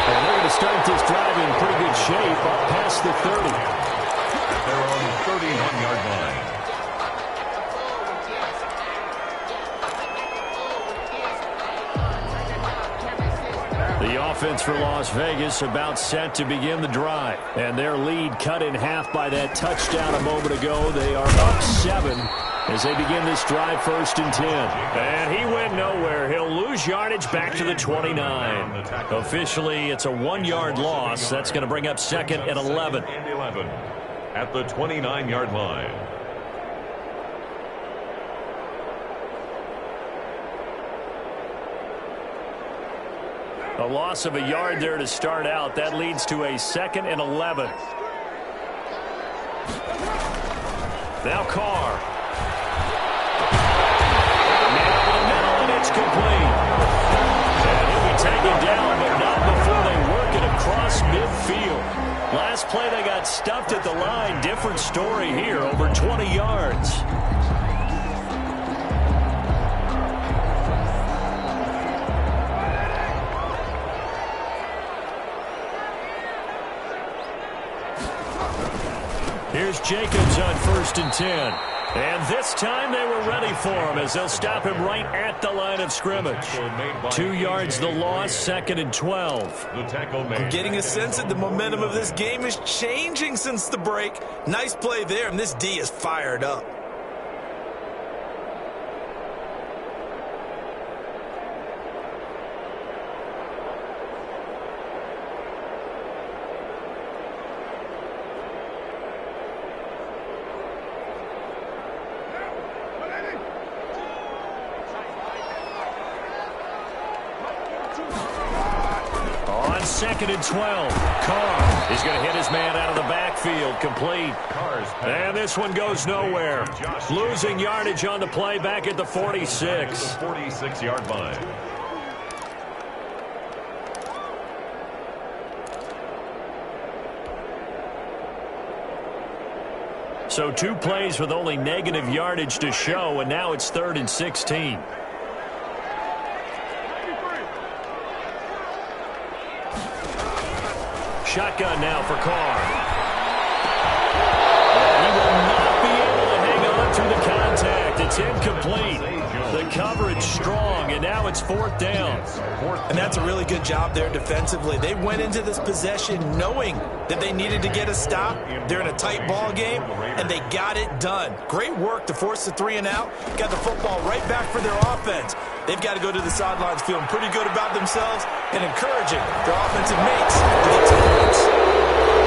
And they're going to start this drive in pretty good shape up past the 30. They're on the 31-yard line. The offense for Las Vegas about set to begin the drive. And their lead cut in half by that touchdown a moment ago. They are up 7 as they begin this drive, 1st and 10. And he went nowhere. He'll lose yardage back to the 29. Officially, it's a 1-yard loss. That's going to bring up 2nd and 11. At the 29-yard line. A loss of a yard there to start out. That leads to a 2nd and 11. Now Carr. Now in the middle, and it's complete. And he'll be taken down, but not before they work it across midfield. Last play, they got stuffed at the line. Different story here, over 20 yards. Here's Jacobs on 1st and 10. And this time they were ready for him as they'll stop him right at the line of scrimmage. 2 yards the loss, 2nd and 12. I'm getting a sense that the momentum of this game is changing since the break. Nice play there, and this D is fired up. Second and 12. Carr is going to hit his man out of the backfield. Complete. And this one goes nowhere. Losing yardage on the play back at the 46. The 46-yard line. So 2 plays with only negative yardage to show, and now it's 3rd and 16. Shotgun now for Carr. He will not be able to hang on through the contact. It's incomplete. The coverage strong, and now it's 4th down. And that's a really good job there defensively. They went into this possession knowing that they needed to get a stop. They're in a tight ball game, and they got it done. Great work to force the 3 and out. Got the football right back for their offense. They've got to go to the sidelines feeling pretty good about themselves and encouraging their offensive mates to get to the points.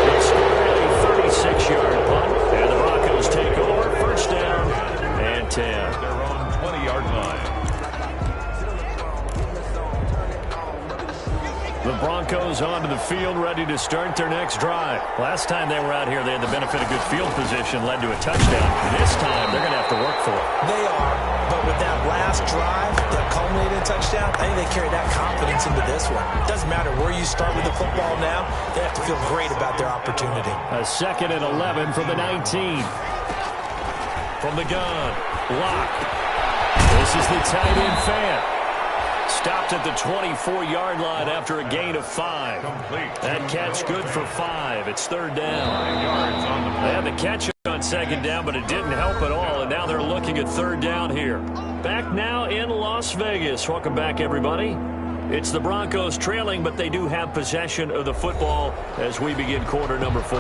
They scored a 36-yard punt, and the Broncos take over. 1st down and 10. Their own 20-yard line. The Broncos onto the field, ready to start their next drive. Last time they were out here, they had the benefit of good field position, led to a touchdown. This time, they're going to have to work for it. They are, but with that last drive that culminated in a touchdown, I think they carry that confidence into this one. It doesn't matter where you start with the football now, they have to feel great about their opportunity. A 2nd and 11 from the 19. From the gun, Locke. This is the tight end fan. Stopped at the 24-yard line after a gain of 5. Complete. That catch good for 5. It's 3rd down. 9 yards on the They had the catch on 2nd down, but it didn't help at all, and now they're looking at 3rd down here. Back now in Las Vegas. Welcome back, everybody. It's the Broncos trailing, but they do have possession of the football as we begin quarter number 4.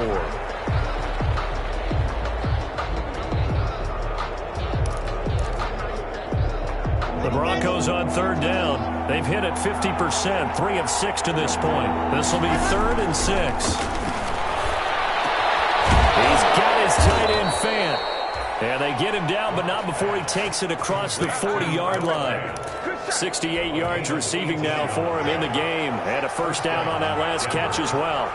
The Broncos on 3rd down. They've hit it 50%, 3 of 6 to this point. This will be 3rd and 6. He's got his tight end fan. And they get him down, but not before he takes it across the 40-yard line. 68 yards receiving now for him in the game. And a 1st down on that last catch as well.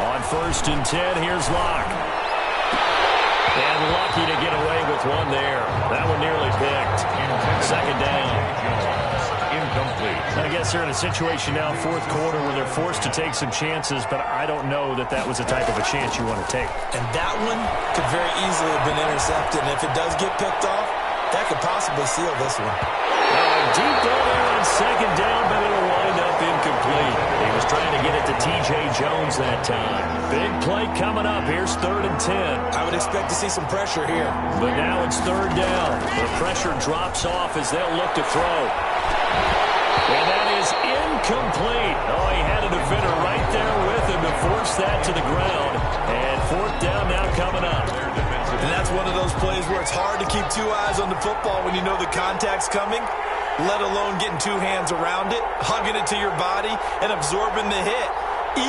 On 1st and 10, here's Locke. And lucky to get away with one there. That one nearly picked. 2nd down. Incomplete. I guess they're in a situation now, 4th quarter, where they're forced to take some chances, but I don't know that that was the type of a chance you want to take. And that one could very easily have been intercepted. And if it does get picked off, that could possibly seal this one. Deep ball there on 2nd down, but it'll wind up incomplete. He was trying to get it to T.J. Jones that time. Big play coming up. Here's 3rd and 10. I would expect to see some pressure here. But now it's 3rd down. The pressure drops off as they'll look to throw. And that is incomplete. Oh, he had a defender right there with him to force that to the ground. And 4th down now coming up. And that's one of those plays where it's hard to keep 2 eyes on the football when you know the contact's coming, let alone getting 2 hands around it, hugging it to your body, and absorbing the hit,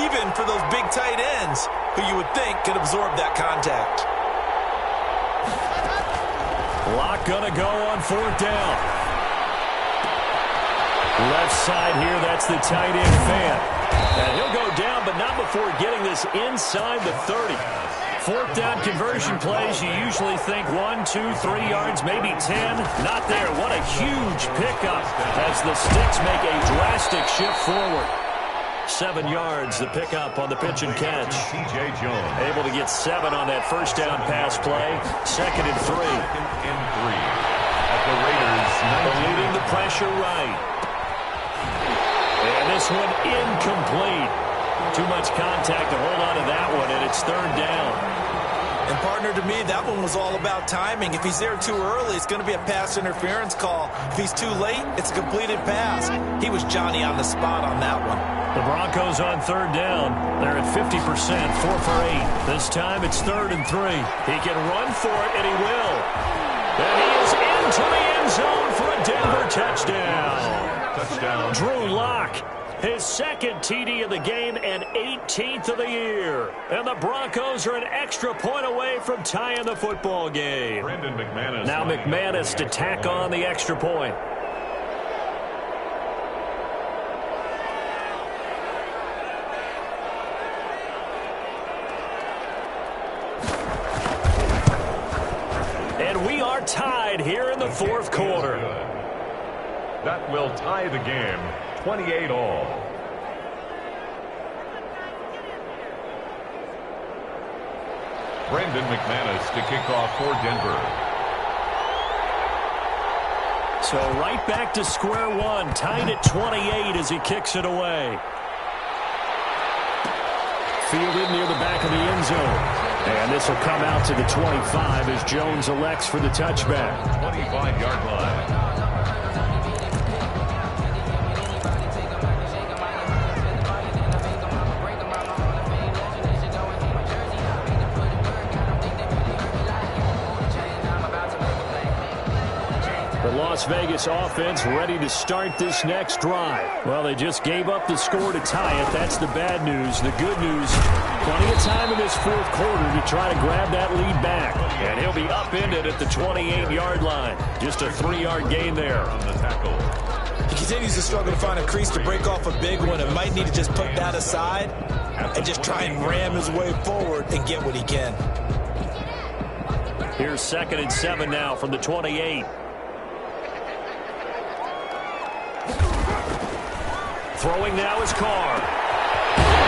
even for those big tight ends who you would think could absorb that contact. Locke gonna go on 4th down. Left side here, that's the tight end fan. And he'll go down, but not before getting this inside the 30. 4th down conversion plays, you usually think 1, 2, 3 yards, maybe 10. Not there. What a huge pickup as the sticks make a drastic shift forward. 7 yards, the pickup on the pitch and catch. T.J. Jones. Able to get 7 on that 1st down pass play. 2nd and 3. 2nd and 3. At the Raiders. Eluding the pressure right. And this one incomplete. Too much contact to hold on to that one, and it's 3rd down. And, partner, to me, that one was all about timing. If he's there too early, it's going to be a pass interference call. If he's too late, it's a completed pass. He was Johnny on the spot on that one. The Broncos on 3rd down. They're at 50%, 4 for 8. This time it's 3rd and 3. He can run for it, and he will. And he is into the end zone for a Denver touchdown. Touchdown. Drew Locke. His 2nd TD of the game and 18th of the year. And the Broncos are an extra point away from tying the football game. Brendan McManus. Now McManus to tack on the extra point. And we are tied here in the 4th quarter. That will tie the game. 28 all. Brendan McManus to kick off for Denver. So right back to square one, tied at 28 as he kicks it away. Fielded near the back of the end zone. And this will come out to the 25 as Jones elects for the touchback. 25-yard line. Las Vegas offense ready to start this next drive. Well, they just gave up the score to tie it. That's the bad news. The good news, plenty of time in this 4th quarter to try to grab that lead back. And he'll be upended at the 28-yard line. Just a 3-yard gain there. On the tackle. You continues to struggle to find a crease to break off a big one, and might need to just put that aside and just try and ram his way forward and get what he can. Here's 2nd and 7 now from the 28. Throwing now is Carr.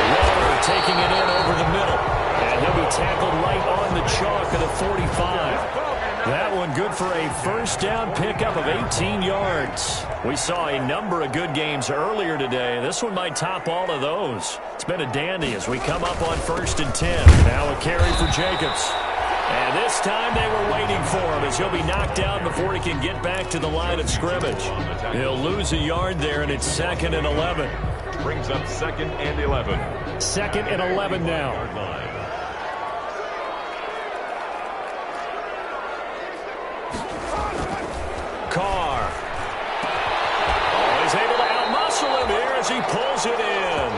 Waller taking it in over the middle. And he'll be tackled right on the chalk of the 45. That one good for a first down pickup of 18 yards. We saw a number of good games earlier today. This one might top all of those. It's been a dandy as we come up on 1st and 10. Now a carry for Jacobs. And this time they were waiting for him as he'll be knocked down before he can get back to the line of scrimmage. He'll lose a yard there, and it's 2nd and 11. Brings up 2nd and 11. 2nd and 11 now. Carr. Oh, he's able to outmuscle him here as he pulls it in.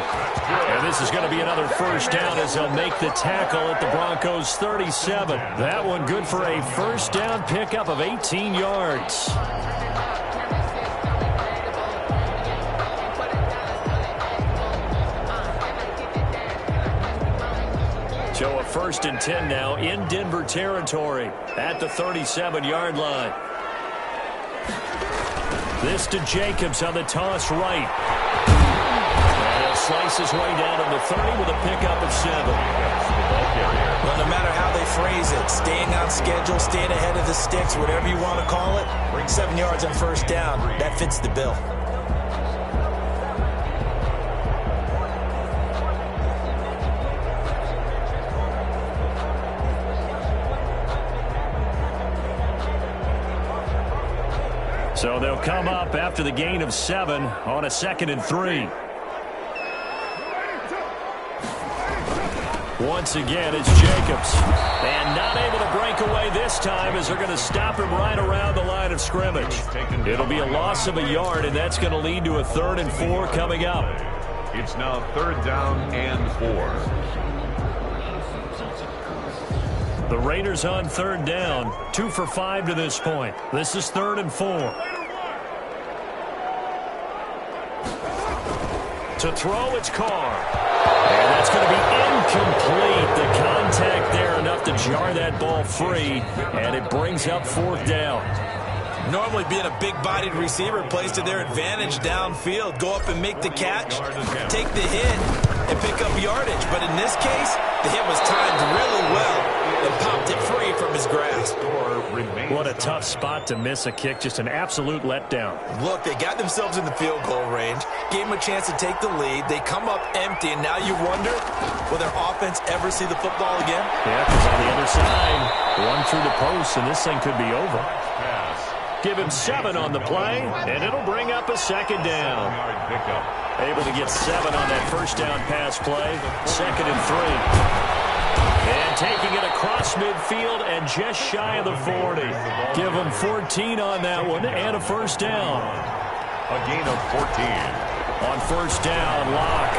And this is going to be another first down as they'll make the tackle at the Broncos' 37. That one good for a first down pickup of 18 yards. So a 1st and 10 now in Denver territory at the 37-yard line. This to Jacobs on the toss right. And he'll slice his way down to the 30 with a pickup of 7. Well, no matter how they phrase it, staying on schedule, staying ahead of the sticks, whatever you want to call it, 7 yards on first down, that fits the bill. So they'll come up after the gain of 7 on a 2nd and 3. Once again, it's Jacobs. And not able to break away this time as they're going to stop him right around the line of scrimmage. It'll be a loss of a yard, and that's going to lead to a 3rd and 4 coming up. It's now 3rd down and 4. The Raiders on 3rd down, 2 for 5 to this point. This is 3rd and 4. To throw, it's Carr. And that's going to be incomplete. The contact there enough to jar that ball free, and it brings up 4th down. Normally being a big-bodied receiver plays to their advantage downfield. Go up and make the catch, take the hit, and pick up yardage. But in this case, the hit was timed really well and popped it free from his grasp. What a tough spot to miss a kick. Just an absolute letdown. Look, they got themselves in the field goal range, gave them a chance to take the lead. They come up empty, and now you wonder, will their offense ever see the football again? Yeah, because on the other side, one through the post, and this thing could be over. Give him 7 on the play, and it'll bring up a 2nd down. Able to get 7 on that first down pass play. 2nd and 3. And taking it across midfield and just shy of the 40. Give them 14 on that one and a first down. A gain of 14. On first down, Locke.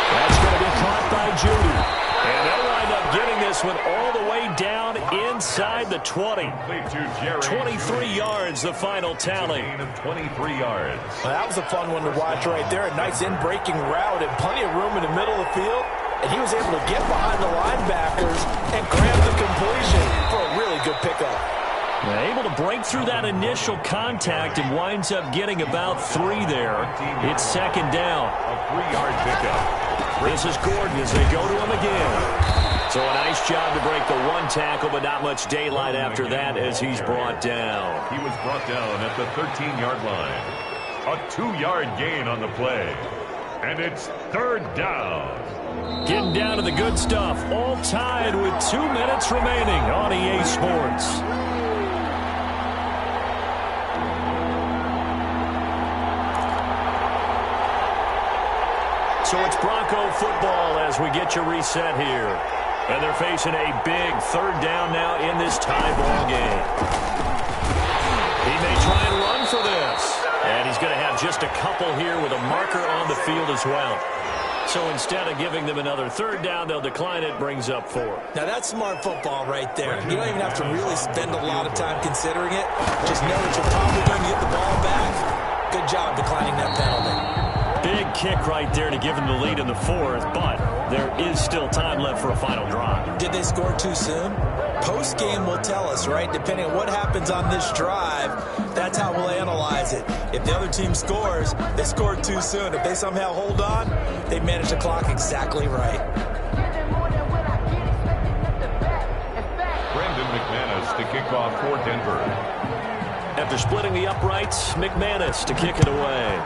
That's going to be caught by Judy. And they'll wind up getting this one all the way down inside the 20. 23 yards, the final tally. 23 yards. Well, that was a fun one to watch right there. A nice in-breaking route and plenty of room in the middle of the field. And he was able to get behind the linebackers and grab the completion for a really good pickup. Able to break through that initial contact and winds up getting about 3 there. It's 2nd down. A 3-yard pickup. This is Gordon as they go to him again. So a nice job to break the 1 tackle, but not much daylight after that as he's brought down. He was brought down at the 13-yard line. A 2-yard gain on the play. And it's 3rd down. Getting down to the good stuff. All tied with 2 minutes remaining on EA Sports. So it's Bronco football as we get you reset here. And they're facing a big 3rd down now in this tie ball game. He may try and run for this. And he's going to have just a couple here with a marker on the field as well. So instead of giving them another third down, they'll decline it, brings up 4. Now, that's smart football right there. You don't even have to really spend a lot of time considering it. Just know that you're probably going to get the ball back. Good job declining that penalty. Big kick right there to give them the lead in the 4th, but there is still time left for a final drive. Did they score too soon? Post-game will tell us, right? Depending on what happens on this drive, that's how we'll analyze it. If the other team scores, they scored too soon. If they somehow hold on, they manage the clock exactly right. Brandon McManus to kick off for Denver. After splitting the uprights, McManus to kick it away.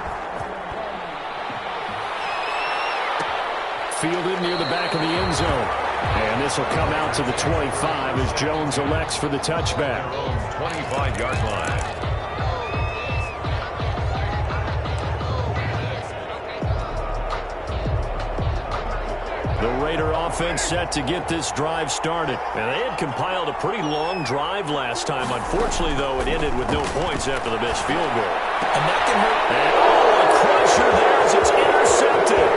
Fielded near the back of the end zone. And this will come out to the 25 as Jones elects for the touchback. 25-yard line. The Raider offense set to get this drive started. And they had compiled a pretty long drive last time. Unfortunately, though, it ended with no points after the missed field goal. And that can hurt. And a crusher there as it's intercepted.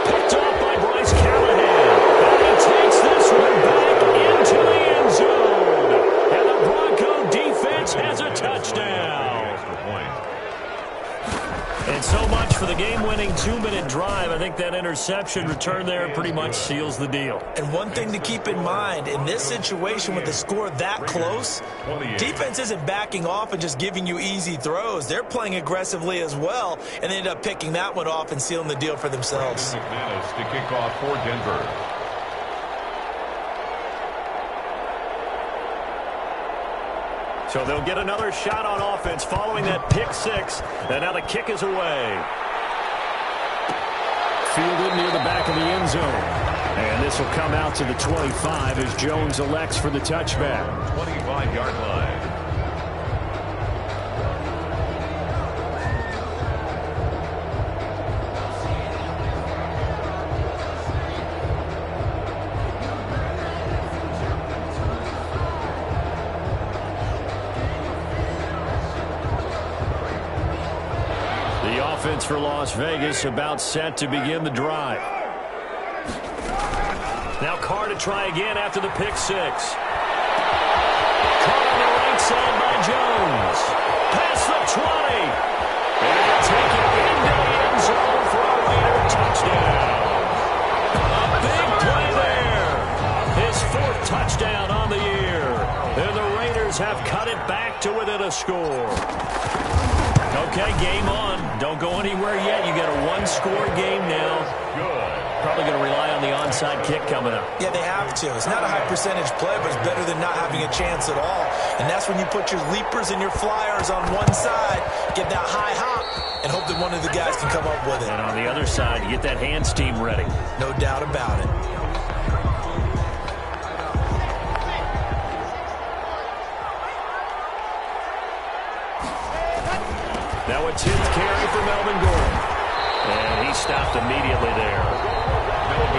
Picked off by Bryce Callahan. And he takes this one back into the end zone. And the Bronco defense has a touchdown. And so much for the game-winning 2-minute drive. I think that interception return there pretty much seals the deal. And one thing to keep in mind, in this situation with the score that close, defense isn't backing off and just giving you easy throws. They're playing aggressively as well, and they end up picking that one off and sealing the deal for themselves. McManus to kick off for Denver. So they'll get another shot on offense following that pick 6. And now the kick is away. Fielded near the back of the end zone. And this will come out to the 25 as Jones elects for the touchback. 25-yard line. For Las Vegas, about set to begin the drive. Now Carr to try again after the pick 6. Caught on the right side by Jones. Past the 20. And taken into the end zone for a Raider touchdown. A big play there. His 4th touchdown on the year. And the Raiders have cut it back to within a score. Okay, game on. Don't go anywhere yet. You got a 1-score game now. Good. Probably going to rely on the onside kick coming up. Yeah, they have to. It's not a high percentage play, but it's better than not having a chance at all. And that's when you put your leapers and your flyers on one side, get that high hop, and hope that one of the guys can come up with it. And on the other side, you get that hands team ready. No doubt about it. Now a 10th carry for Melvin Gordon. And he stopped immediately there.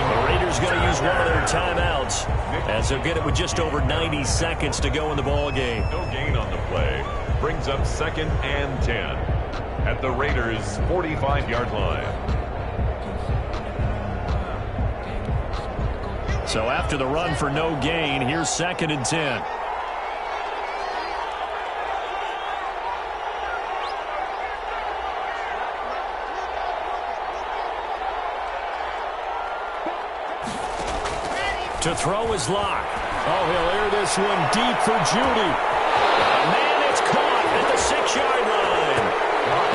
The Raiders going to use one of their timeouts as they'll get it with just over 90 seconds to go in the ball game. No gain on the play. Brings up 2nd and 10 at the Raiders' 45-yard line. So after the run for no gain, here's 2nd and 10. To throw is Locke. Oh, he'll air this one deep for Judy. Man, it's caught at the 6-yard line.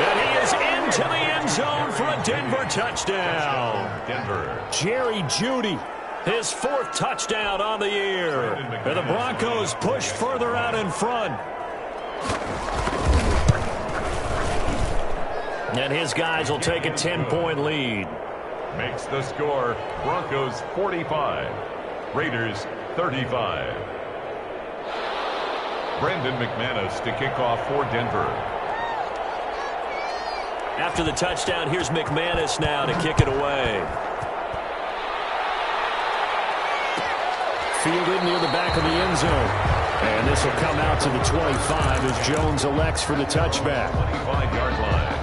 And he is into the end zone for a Denver touchdown. Denver. Jerry Judy, his 4th touchdown on the year. And the Broncos push further out in front. And his guys will take a 10-point lead. Makes the score Broncos 45. Raiders 35. Brandon McManus to kick off for Denver. After the touchdown, here's McManus now to kick it away. Fielded near the back of the end zone. And this will come out to the 25 as Jones elects for the touchback. 25-yard line.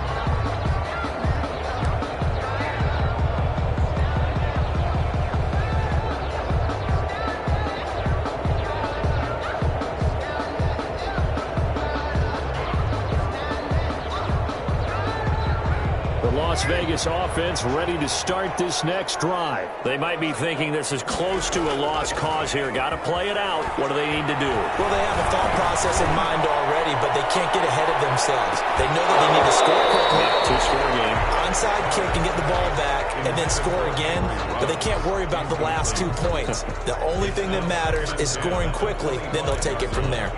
Las Vegas offense ready to start this next drive. They might be thinking this is close to a lost cause here. Got to play it out. What do they need to do? Well, they have a thought process in mind already, but they can't get ahead of themselves. They know that they need to score quickly. Two-score game. Onside kick and get the ball back and then score again, but they can't worry about the last 2 points. The only thing that matters is scoring quickly, then they'll take it from there.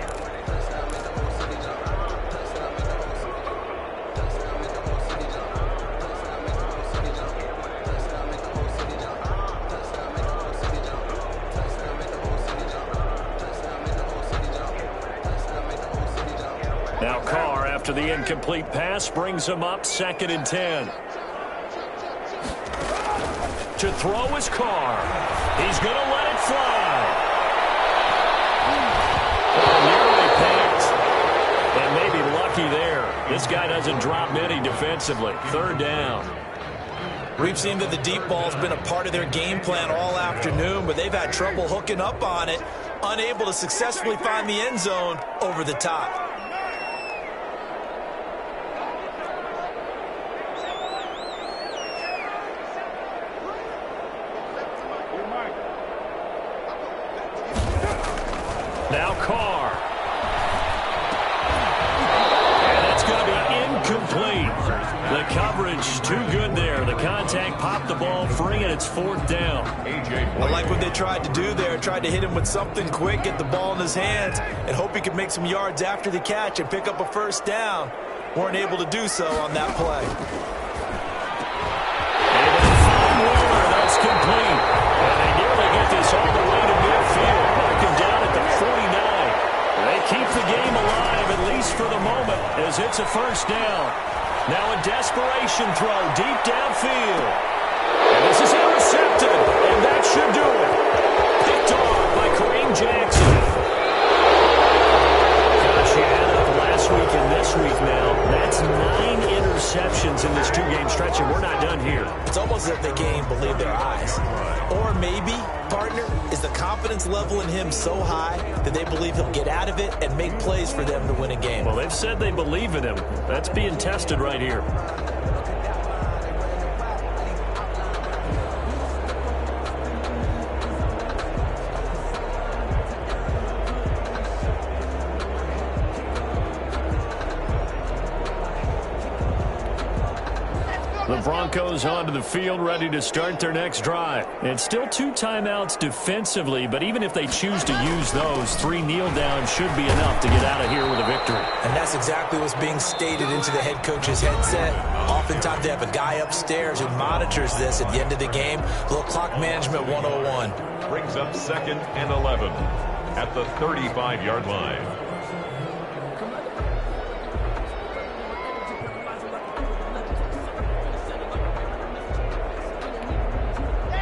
Now Carr, after the incomplete pass, brings him up 2nd and 10. To throw is Carr. He's going to let it fly. Nearly picked. And maybe lucky there. This guy doesn't drop many defensively. 3rd down. We've seen that the deep ball's been a part of their game plan all afternoon, but they've had trouble hooking up on it, unable to successfully find the end zone over the top. Now Carr. And it's going to be incomplete. The coverage too good there. The contact popped the ball free, and it's 4th down. I like what they tried to do there. Tried to hit him with something quick, get the ball in his hands, and hope he could make some yards after the catch and pick up a 1st down. Weren't able to do so on that play. That's complete. And they nearly get this all the way to midfield. Mark him down at the 49. They keep the game alive, at least for the moment, as it's a 1st down. Now a desperation throw deep downfield. And this is intercepted, and that should do it. Picked off by Kareem Jackson. Gosh, you add up last week and this week now. That's 9 interceptions in this 2-game stretch, and we're not done here. It's almost as if they can't even believe their eyes. Or maybe, partner, is the confidence level in him so high that they believe he'll get out of it and make plays for them to win a game. Well, they've said they believe in him. That's being tested right here. The Broncos onto the field, ready to start their next drive. And still 2 timeouts defensively, but even if they choose to use those, 3 kneel downs should be enough to get out of here with a victory. And that's exactly what's being stated into the head coach's headset. Oftentimes they have a guy upstairs who monitors this at the end of the game. A little clock management 101. Brings up 2nd and 11 at the 35-yard line.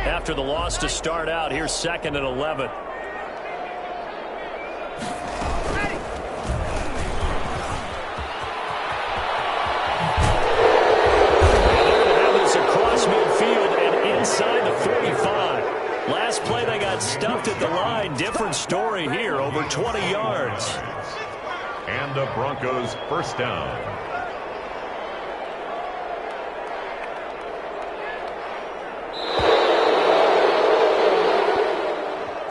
After the loss to start out, here's 2nd and 11. Across midfield and inside the 45. Last play they got stuffed at the line. Different story here, over 20 yards. And the Broncos 1st down.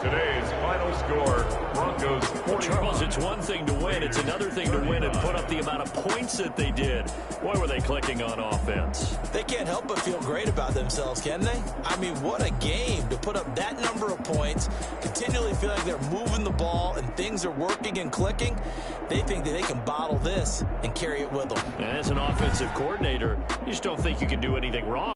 Today's final score, Broncos 40. Charles, it's one thing to win. It's another thing to win and put up the amount of points that they did. Boy, were they clicking on offense. They can't help but feel great about themselves, can they? I mean, what a game to put up that number of points, continually feel like they're moving the ball and things are working and clicking. They think that they can bottle this and carry it with them. And as an offensive coordinator, you just don't think you can do anything wrong.